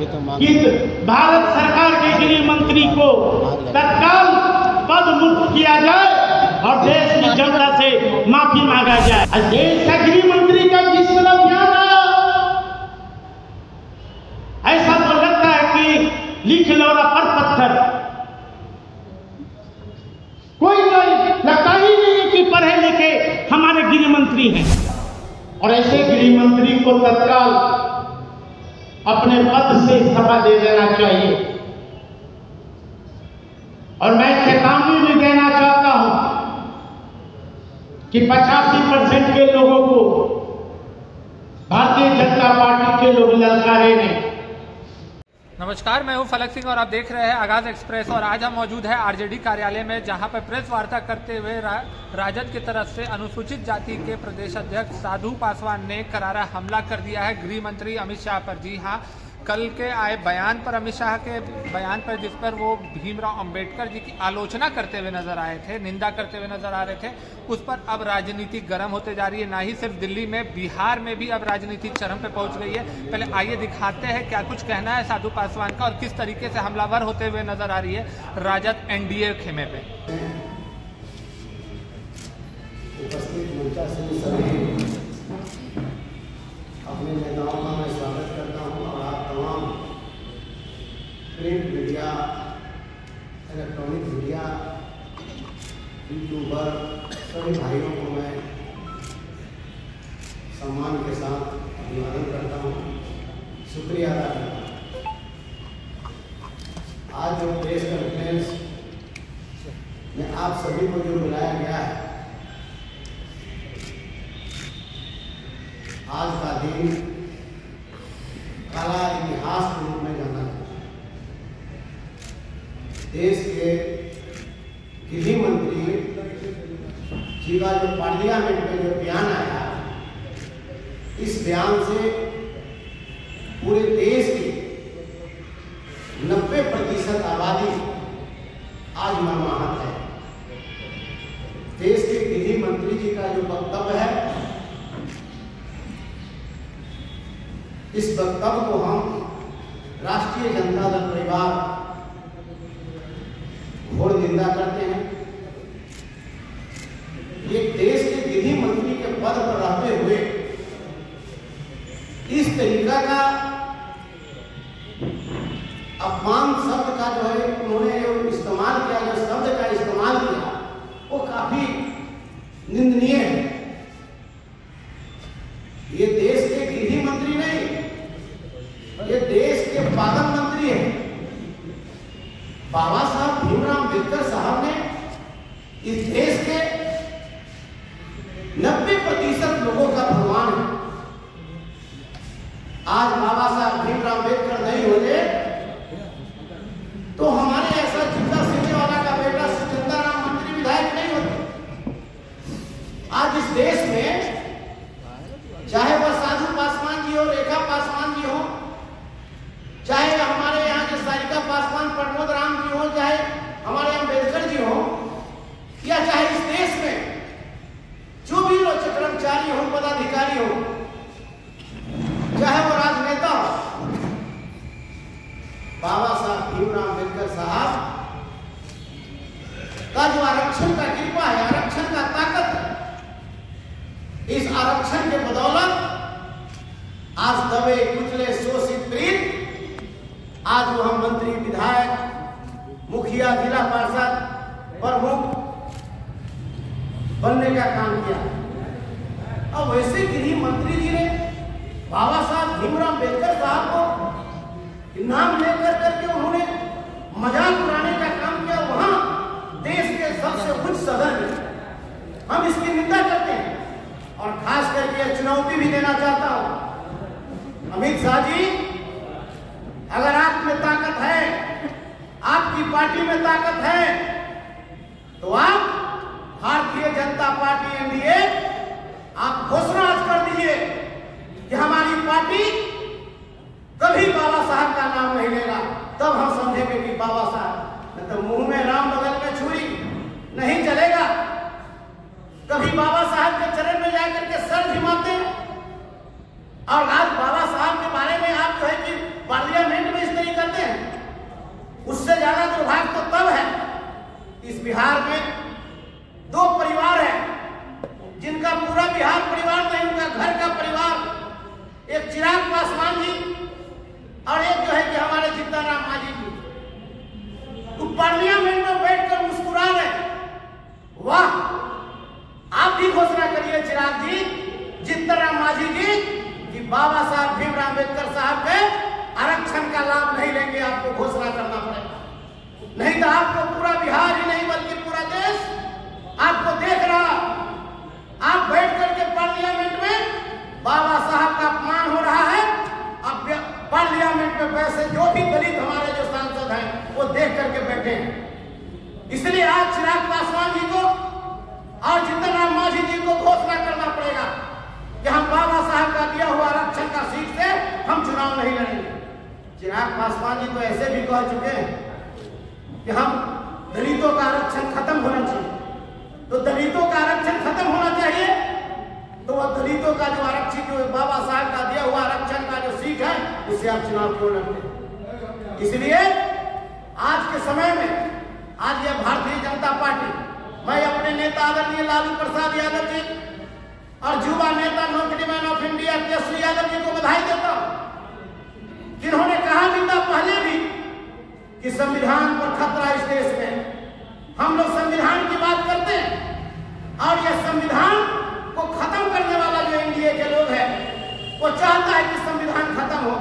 कि भारत सरकार के गृह मंत्री को तत्काल पद मुक्त किया जाए और देश की जनता से माफी मांगा जाए। देश का गृह मंत्री का किस तरफ ध्यान आया, ऐसा तो लगता है कि लिख लौरा पर पत्थर, कोई लगता ही नहीं कि पढ़े लिखे हमारे गृह मंत्री हैं। और ऐसे गृह मंत्री को तत्काल अपने पद से इस्तीफा दे देना चाहिए। और मैं चेतावनी भी देना चाहता हूं कि 85% के लोगों को भारतीय जनता पार्टी के लोग ललकारे ने। नमस्कार, मैं हूं फलक सिंह और आप देख रहे हैं आगाज एक्सप्रेस। और आज हम मौजूद है आरजेडी कार्यालय में, जहां पर प्रेस वार्ता करते हुए राजद की तरफ से अनुसूचित जाति के प्रदेश अध्यक्ष साधु पासवान ने करारा हमला कर दिया है गृह मंत्री अमित शाह पर। जी हां, कल के आए बयान पर, अमित शाह के बयान पर, जिस पर वो भीमराव अंबेडकर जी की आलोचना करते हुए नजर आए थे, निंदा करते हुए नजर आ रहे थे, उस पर अब राजनीति गर्म होते जा रही है। ना ही सिर्फ दिल्ली में, बिहार में भी अब राजनीति चरम पे पहुंच गई है। पहले आइए दिखाते हैं क्या कुछ कहना है साधु पासवान का और किस तरीके से हमलावर होते हुए नजर आ रही है राजद एनडीए खेमे पे। उपस्थित मोर्चा से सभी अपने नेताओं का मैं स्वागत करता हूं और आप तमाम print media, electronic media, YouTuber सभी भाइयों को मैं सम्मान के साथ अभिवादन करता हूं, शुक्रिया अदा करता हूं। आज जो प्रेस कॉन्फ्रेंस में आप सभी को जो बुलाया गया है, आज का दिन काला इतिहास के रूप में जाना जाता है। देश के गृह मंत्री जी का जो पार्लियामेंट में जो बयान आया, इस बयान से पूरे देश की 90% आबादी आज मर्माहत है। देश के गृह मंत्री जी का जो वक्तव्य है, इस वक्तव्य को हम राष्ट्रीय जनता दल परिवार घोर निंदा करते हैं। ये देश के गृह मंत्री के पद पर रहते हुए इस तरीका का अपमान शब्द का जो है उन्होंने जो इस्तेमाल किया, जो शब्द का इस्तेमाल किया, वो काफी निंदनीय है। ये देश के गृह मंत्री नहीं, ये देश के पालन मंत्री है। बाबा साहब भीमराव अंबेडकर साहब ने इस देश के 90% लोगों का भगवान है। आज बाबा साहब भीमराव अंबेडकर नहीं होते तो हमारे ऐसा जिंदा सिंहवाला का बेटा चंदाराम मंत्री विधायक नहीं होते। आज इस देश में चाहे वह साधु पासवान जी हो, रेखा पासवान जी हो, चाहे हमारे यहाँ के सारिका पासवान, प्रमोद राम जी हो, चाहे हमारे अंबेडकर जी हो, या चाहे इस देश में जो भी लोग कर्मचारी हो, पदाधिकारी हो, चाहे वो राजनेता हो, बाबा साहब भीमराव अंबेडकर साहब का जो आरक्षण का कृपा है, आरक्षण का ताकत है, इस आरक्षण के बदौलत आज दबे कुचले शोषित पीड़ित आज वो हम मंत्री, विधायक, मुखिया, जिला पार्षद, प्रमुख बनने का काम किया। अब वैसे गृह मंत्री जी ने बाबा साहब भीमराव अंबेडकर साहब को नाम लेकर करके उन्होंने मजाक उड़ाने का काम किया। वहां देश के सबसे उच्च सदन में हम इसकी निंदा करते हैं और खास करके चुनौती भी देना चाहता हूं। अमित शाह जी, अगर आप में ताकत है, आपकी पार्टी में ताकत है, तो आप भारतीय जनता पार्टी एनडीए आप घोषणा आज कर दीजिए कि हमारी पार्टी कभी बाबा साहब का नाम नहीं लेगा। तब हम समझेंगे कि बाबा साहब, नहीं तो मुंह में राम बगल में छुरी नहीं चलेगा। कभी बाबा साहब के चरण में जाकर के सर झुकाते हैं और आज बाबा साहब के बारे में आप जो है कि पार्लियामेंट में ज्यादा दुर्भाग्य तो तब है, इस बिहार में 2 परिवार है जिनका पूरा बिहार परिवार नहीं, उनका घर का परिवार, एक चिराग पासवान जी और एक जो है कि हमारे जीतनराम मांझी जी, तो पार्लियामेंट में बैठकर मुस्कुरा रहे। वाह, आप भी घोषणा करिए चिराग जी, जीतनराम मांझी जी, कि बाबा साहब भीमराव अम्बेडकर साहब के आरक्षण का लाभ नहीं लेंगे, आपको घोषणा करना पड़ेगा। नहीं तो आपको पूरा बिहार ही नहीं बल्कि पूरा देश आपको देख रहा, आप बैठ करके पार्लियामेंट में बाबा साहब का अपमान हो रहा है। अब पार्लियामेंट में वैसे जो भी दलित हमारे जो सांसद हैं वो देख करके बैठे हैं। इसलिए आज चिराग पासवान जी को और जीतनराम मांझी जी को घोषणा करना पड़ेगा कि हम बाबा साहब का दिया हुआ आरक्षण का सीट से हम चुनाव नहीं लड़ेंगे। चिराग पासवान जी तो ऐसे भी कह चुके हैं कि हम दलितों का आरक्षण खत्म होना चाहिए। तो दलितों का आरक्षण खत्म होना चाहिए तो वह दलितों का जो आरक्षित जो बाबा साहब का दिया हुआ आरक्षण का जो सीट है उससे आप चुनाव क्यों लड़ते? इसलिए आज के समय में आज यह भारतीय जनता पार्टी, मैं अपने नेता आदरणीय लालू प्रसाद यादव जी और युवा नेता नौजवान ऑफ इंडिया केसरी यादव जी को बधाई देता हूं, जिन्होंने कहा भी था पहले भी कि संविधान पर खतरा इस देश में। हम लोग संविधान की बात करते हैं और यह संविधान को खत्म करने वाला जो एनडीए के लोग हैं वो चाहता है कि संविधान खत्म हो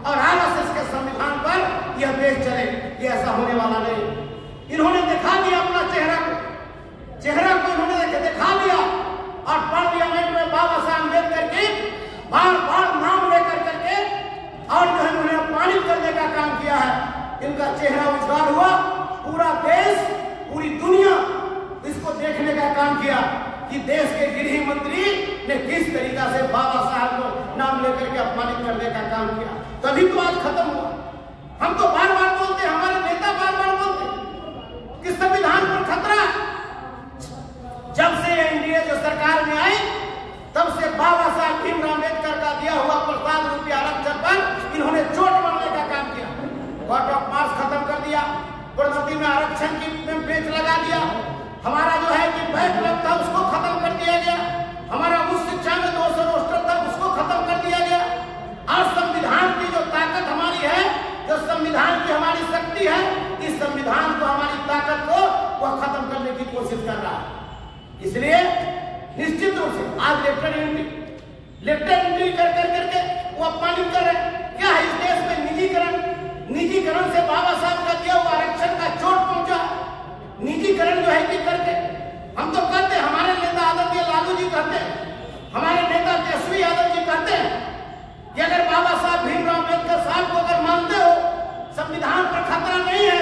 और आरएसएस के संविधान पर यह देश चले। ये ऐसा होने वाला नहीं। इन्होंने दिखा दिया अपना चेहरा को इन्होंने दिखा दिया और पार्लियामेंट में बाबा साहब अम्बेडकर की बार बार नाम लेकर करके और जो है उन्हें अपमानित करने का काम किया है। इनका चेहरा उजागर हुआ, पूरा देश पूरी दुनिया इसको देखने का काम किया कि देश के गृह मंत्री ने किस तरीका से बाबा साहब को नाम लेकर के अपमानित करने का काम किया। तभी तो आज खत्म हुआ। हम तो बार बार बोलते, हमारे नेता बार बार बोलते कि संविधान पर खतरा है। जब से एनडीए जो सरकार में आई तब से बाबा साहब भीमराव अम्बेडकर का दिया हुआ प्रसाद रूपी आरक्षण पर इन्होंने चोट मारने का काम किया। कोर्ट ऑफ मार्च खत्म कर दिया, प्रोन्नति में आरक्षण की पेच लगा दिया, हमारा जो है कि बैकलॉग था उसको खत्म कर दिया गया, हमारा उच्च शिक्षा में 200 रोस्टर था उसको खत्म कर दिया गया। और संविधान की जो ताकत हमारी है, जो संविधान की हमारी शक्ति है, इस संविधान को हमारी ताकत को वह खत्म करने की कोशिश कर रहा है। इसलिए निश्चित रूप से आज लेफ्ट एंट्री कर करके वो अपमानित कर रहे हैं। क्या है इस देश में निजीकरण से बाबा साहब का दिया हुआ आरक्षण का चोट पहुंचा। निजीकरण जो है कि करके हम तो कहते हैं, हमारे नेता आदरणीय लालू जी कहते हैं, हमारे नेता केसरी यादव जी कहते हैं कि अगर बाबा साहब भीमराव अम्बेडकर साहब को अगर मानते हो संविधान पर खतरा नहीं है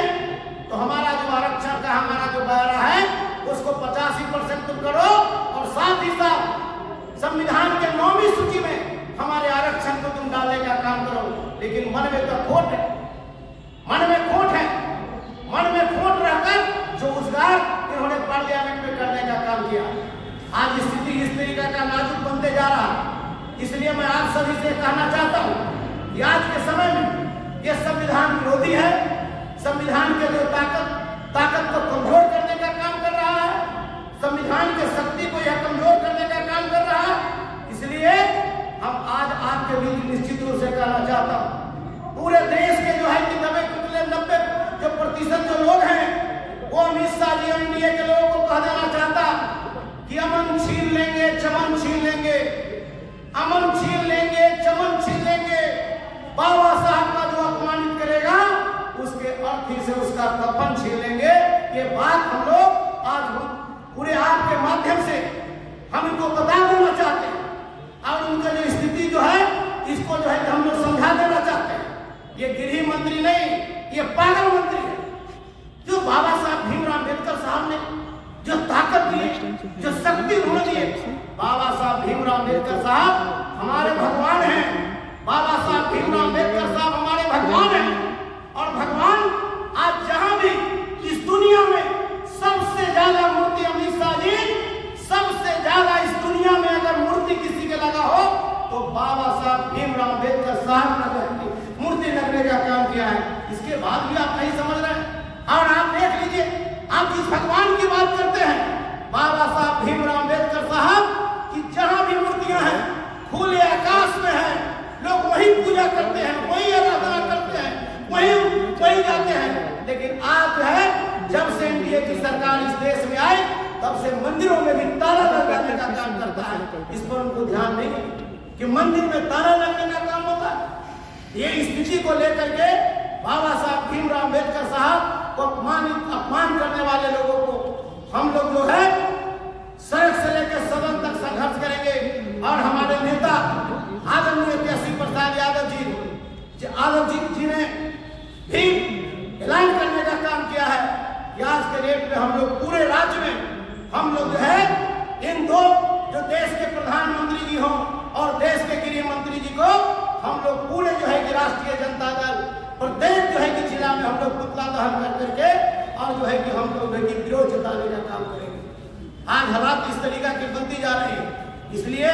तो हमारा जो आरक्षण का हमारा जो दायरा है उसको 85% तुम करो और साथ ही साथ संविधान के 9वीं सूची में हमारे आरक्षण को तुम डालने का काम करो। लेकिन मन में तो खोट है, मन में खोट रहकर जो रोजगार इन्होंने पार्लियामेंट में करने का काम किया। आज स्थिति इस तरीके का नाजुक बनते जा रहा है। इसलिए मैं आप सभी से कहना चाहता हूं कि आज के समय में यह संविधान विरोधी है, संविधान के जो ताकत को कमजोर करने का काम कर रहा है, संविधान के शक्ति को यह कमजोर करने का काम कर रहा है। इसलिए हम आज आपके बीच निश्चित रूप से कहना चाहता हूं, पूरे देश के जो है कि 90% जो लोग हैं वो अमित शाह जी एनडीए के लोगों को कह देना चाहता कि अमन छीन लेंगे, चमन छीन लेंगे, अमन छीन लेंगे, चमन छीन लेंगे। बाबा साहब का जो अपमानित करेगा उसके अर्थी से उसका कफन छीन लेंगे। ये बात हम लोग आज पूरे आपके माध्यम से हम इनको बता देना चाहते हैं और उनका जो स्थिति जो है इसको जो है हम लोग समझा देना चाहते हैं। ये गृह मंत्री नहीं, ये पागल मंत्री है। जो बाबा साहब भीमराव अम्बेडकर साहब ने जो ताकत दी, जो शक्ति उन्होंने दी, बाबा साहब भीमराव अम्बेडकर साहब हमारे भगवान हैं। बाबा साहब भीमराव अम्बेडकर साहब हमारे भगवान हैं और भगवान आज जहां भी इस दुनिया में सबसे ज्यादा मूर्ति अमित शाह जी, सबसे ज्यादा इस दुनिया में अगर मूर्ति किसी के लगा हो तो बाबा साहब भीमराव अम्बेडकर साहब का मूर्ति लगने का काम किया है। इसके बाद भी आप नहीं समझ रहे हैं। और आप देख लीजिए, आप जिस भगवान की बात करते हैं, बाबा साहब भीमराव अम्बेडकर साहब की जहां भी मूर्तियां हैं खुले आकाश में है, लोग वही पूजा करते हैं, वही आराधना करते हैं, वही जाते हैं। लेकिन आज जो है, जब से एनडीए की सरकार इस देश में आई, तब से मंदिरों में भी ताला लगाने का काम करता है। इस पर उनको ध्यान नहीं है कि मंदिर में ताला लगने का काम होता है। ये स्थिति को लेकर के बाबा साहब भीमराव अम्बेडकर साहब को अपमान करने वाले लोगों को हम लोग जो है सड़क से लेकर सदन तक संघर्ष करेंगे। और हमारे नेता आदरणीय तेजस्वी प्रसाद यादव जी ने भी ऐलान करने का काम किया है कि आज के डेट में हम लोग पूरे राज्य में हम लोग जो है इन दो जो देश के प्रधानमंत्री जी हों और देश के गृह मंत्री जी को हम लोग पूरे जो है कि राष्ट्रीय जनता दल प्रत्येक जो है कि जिला में हम लोग पुतला दहन कर करके और जो है कि हम लोग जो है कि विरोध जताने का काम करेंगे। आज हालात इस तरीका की बनती जा रही है, इसलिए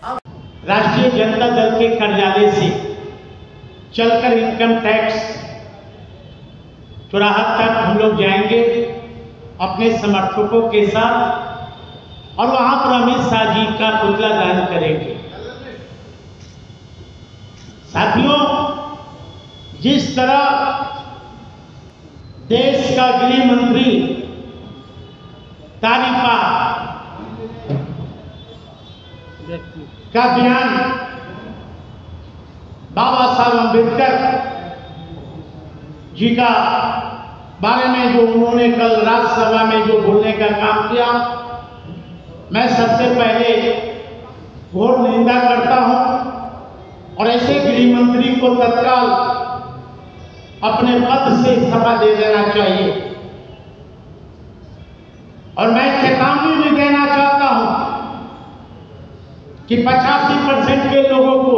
अब राष्ट्रीय जनता दल के कार्यालय से चलकर इनकम टैक्स चौराहा तक हम लोग जाएंगे अपने समर्थकों के साथ और वहां पर अमित शाह जी का पुतला दहन करेंगे। साथियों, जिस तरह देश का गृह मंत्री तारिका का बयान बाबा साहब अम्बेडकर जी का बारे में जो उन्होंने कल राज्यसभा में जो बोलने का काम किया, मैं सबसे पहले घोर निंदा करता हूं और ऐसे गृह मंत्री को तत्काल अपने पद से इस्तीफा दे देना चाहिए। और मैं चेतावनी भी देना चाहता हूं कि 85% के लोगों को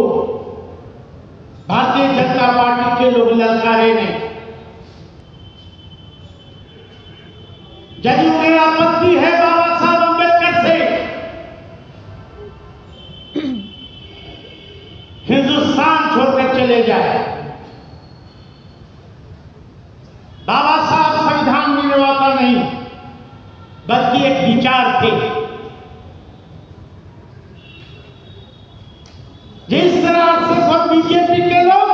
भारतीय जनता पार्टी के लोग ललकारे ने। यदि उन्हें आपत्ति है बाबा साहब अम्बेडकर से, हिंदुस्तान छोड़कर चले जाए। बाबा साहब संविधान निर्माता नहीं बल्कि एक विचार थे। जिस तरह से सब बीजेपी के लोग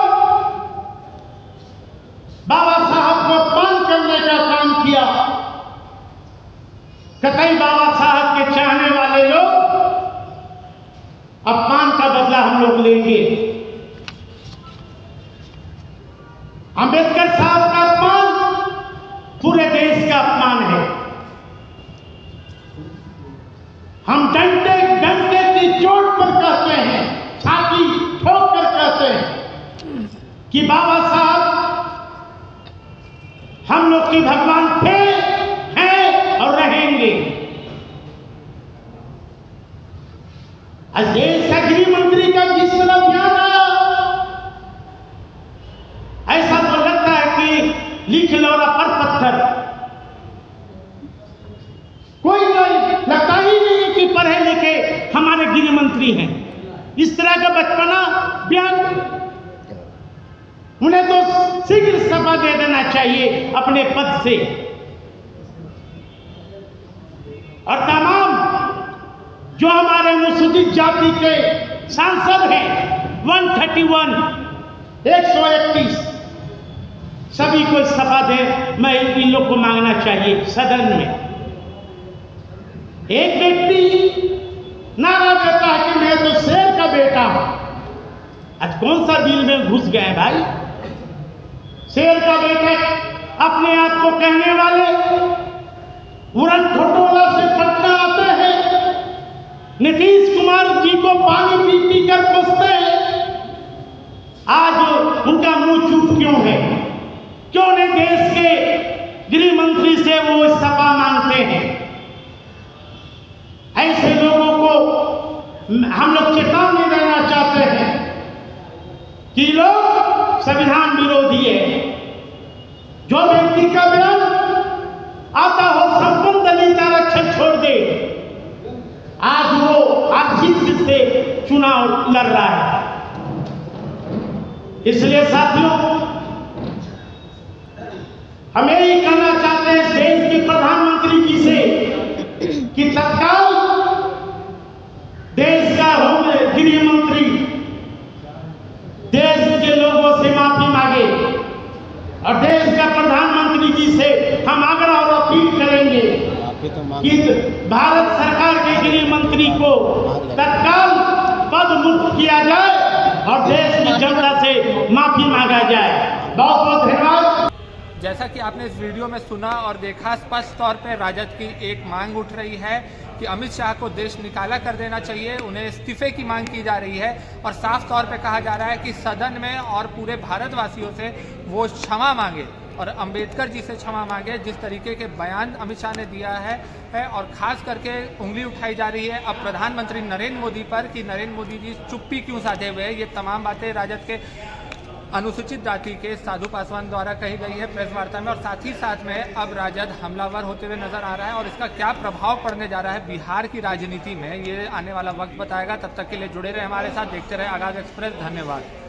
बाबा साहब को अपमान करने का काम किया, कतई बाबा साहब के चाहने वाले लोग अपमान का बदला हम लोग लेंगे। अंबेडकर साहब का अपमान पूरे देश का अपमान है। हम डंडे डंडे की चोट पर कहते हैं, छाती ठोक कर कहते हैं कि बाबा साहब हम लोग के भगवान थे, हैं और रहेंगे। आज देश का गृह मंत्री का जिस तरह बयान आया, ऐसा तो लगता है कि लिख लो पर पत्थर। कोई लगता ही नहीं कि पढ़े लिखे हमारे गृह मंत्री हैं। इस तरह का बचपना बयान, उन्हें तो शीघ्र इस्तीफा दे देना चाहिए अपने पद से। और तमाम जो हमारे अनुसूचित जाति के सांसद हैं 131 131 सभी को इस्तीफा दे, मैं इन लोग को मांगना चाहिए सदन में। एक व्यक्ति नारा देता है कि मैं तो शेर का बेटा हूं। आज कौन सा बिल में घुस गए भाई? शेर का बेटा अपने आप को कहने वाले उड़न खटोला से पटना आते हैं, नीतीश कुमार जी को पानी पी पी कर पोसते हैं। आज उनका मुंह चुप क्यों है? क्यों नहीं देश के गृह मंत्री से वो इस्तीफा मांगते हैं? ऐसे लोगों को हम लोग चेतावनी देना चाहते हैं कि लोग संविधान विरोधी है। जो व्यक्ति का बयान आता हो संपन्न दलित आरक्षण छोड़ दे, आज वो आर्थिक से चुनाव लड़ रहा है। इसलिए साथियों, हम यही कहना चाहते हैं देश के प्रधानमंत्री जी से कि तत्काल देश का गृह मंत्री देश के लोगों से माफी मांगे और देश का प्रधानमंत्री जी से हम आग्रह और अपील करेंगे कि भारत सरकार के गृह मंत्री को तत्काल पद मुक्त किया जाए और देश की जनता से माफी मांगा जाए। बहुत बहुत धन्यवाद। जैसा कि आपने इस वीडियो में सुना और देखा, स्पष्ट तौर पर राजद की एक मांग उठ रही है कि अमित शाह को देश निकाला कर देना चाहिए, उन्हें इस्तीफे की मांग की जा रही है और साफ तौर पे कहा जा रहा है कि सदन में और पूरे भारतवासियों से वो क्षमा मांगे और अंबेडकर जी से क्षमा मांगे। जिस तरीके के बयान अमित शाह ने दिया है और खास करके उंगली उठाई जा रही है अब प्रधानमंत्री नरेंद्र मोदी पर कि नरेंद्र मोदी जी चुप्पी क्यों साधे हुए हैं। ये तमाम बातें राजद के अनुसूचित जाति के साधु पासवान द्वारा कही गई है प्रेस वार्ता में और साथ ही साथ में अब राजद हमलावर होते हुए नजर आ रहा है और इसका क्या प्रभाव पड़ने जा रहा है बिहार की राजनीति में, ये आने वाला वक्त बताएगा। तब तक के लिए जुड़े रहे हमारे साथ, देखते रहे आगाज एक्सप्रेस। धन्यवाद।